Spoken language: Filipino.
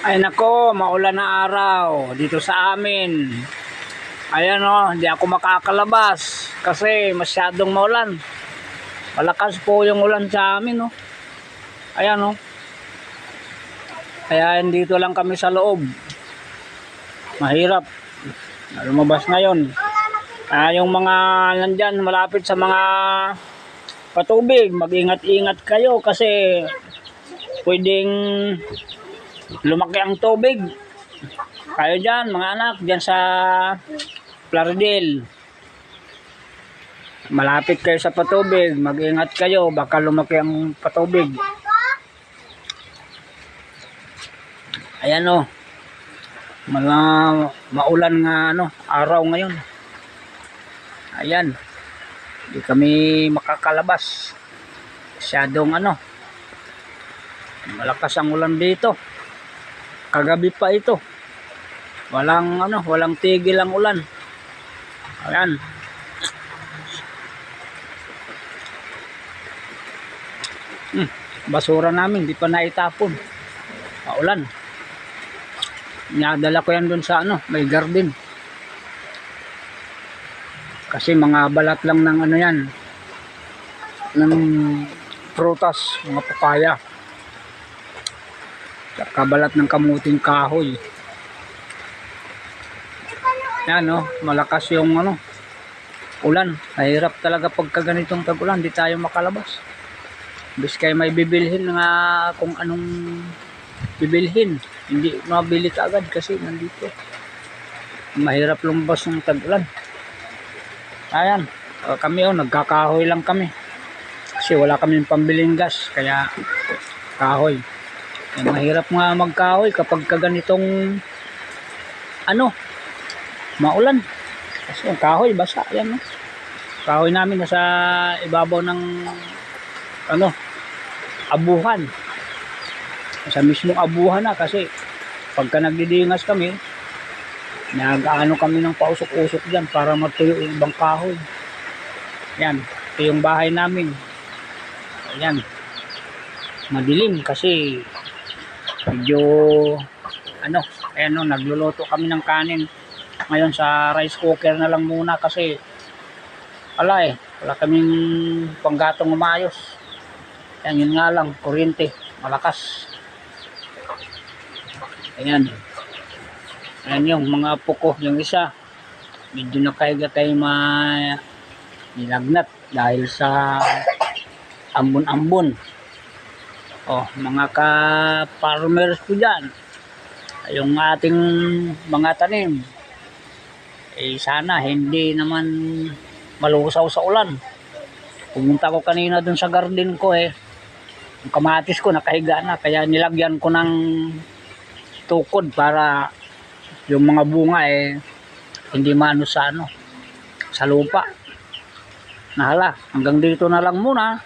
Ay nako, maulan na araw dito sa amin. Ayan o, hindi ako makakalabas kasi masyadong maulan. Malakas po yung ulan sa amin o. Ayan o. Kaya dito lang kami sa loob. Mahirap. Lumabas ngayon. Yung mga nandyan malapit sa mga patubig, mag-ingat-ingat kayo kasi pwedeng lumaki ang tubig. Kayo dyan, mga anak, dyan sa Plaridel. Malapit kayo sa patubig, mag-ingat kayo, baka lumaki ang patubig. Ayan o, mga maulan nga araw ngayon. Ayan, hindi kami makakalabas. Masyadong malakas ang ulan dito. Kagabi pa ito. Walang tigil ang ulan. Ayan. Basura namin di pa naitapon. Paulan. Nadala ko yan dun sa may garden. Kasi mga balat lang ng yan. Ng prutas, mga papaya. Kabalat ng kamuting kahoy. Yan malakas yung ulan. Mahirap talaga pagka ganitong tag-ulan, di tayo makalabas. Bis kayo may bibilhin nga kung anong bibilhin, hindi mabili ka agad kasi nandito. Mahirap lumabas ng tag-ulan. Ayan, kami nagkakahoy lang kami. Kasi wala kaming pambiling gas, kaya kahoy. Mahirap nga magkahoy kapag kaganitong maulan. Kasi ang kahoy basa. Yan kahoy namin nasa ibabaw ng abuhan. Sa mismong abuhan na kasi pagka nagdidingas kami, nag-ano kami ng pausok-usok dyan para matuyo yung ibang kahoy. Yan, ito yung bahay namin. Ayan, madilim kasi medyo nagluluto kami ng kanin ngayon sa rice cooker na lang muna kasi wala kaming panggatong umayos. Yan, yun nga lang, kuryente malakas. Ayan yung mga apo ko, yung isa medyo nakahiga tayo nilagnat dahil sa ambon-ambon. Mga ka-farmers ko dyan, yung ating mga tanim sana hindi naman malusaw sa ulan. Pumunta ko kanina dun sa garden ko yung kamatis ko nakahiga na, kaya nilagyan ko ng tukod para yung mga bunga hindi maano sa lupa. Nahala, hanggang dito na lang muna.